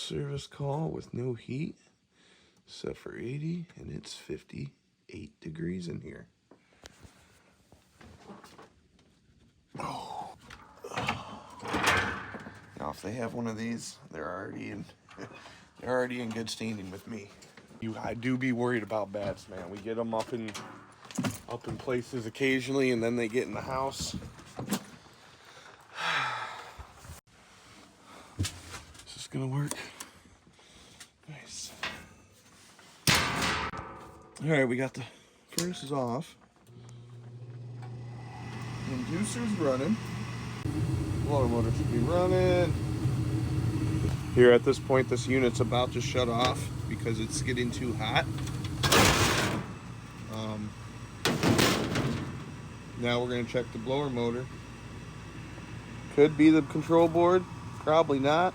service call with no heat, set for 80, and it's 58 degrees in here. Oh. Now, if they have one of these, they're already in good standing with me. I do be worried about bats, man. We get them up in places occasionally, and then they get in the house. Is this gonna work? Nice. All right, we got the furnaces off. Inducer's running. Water motor should be running. Here at this point, this unit's about to shut off because it's getting too hot. Now we're going to check the blower motor. Could be the control board, probably not.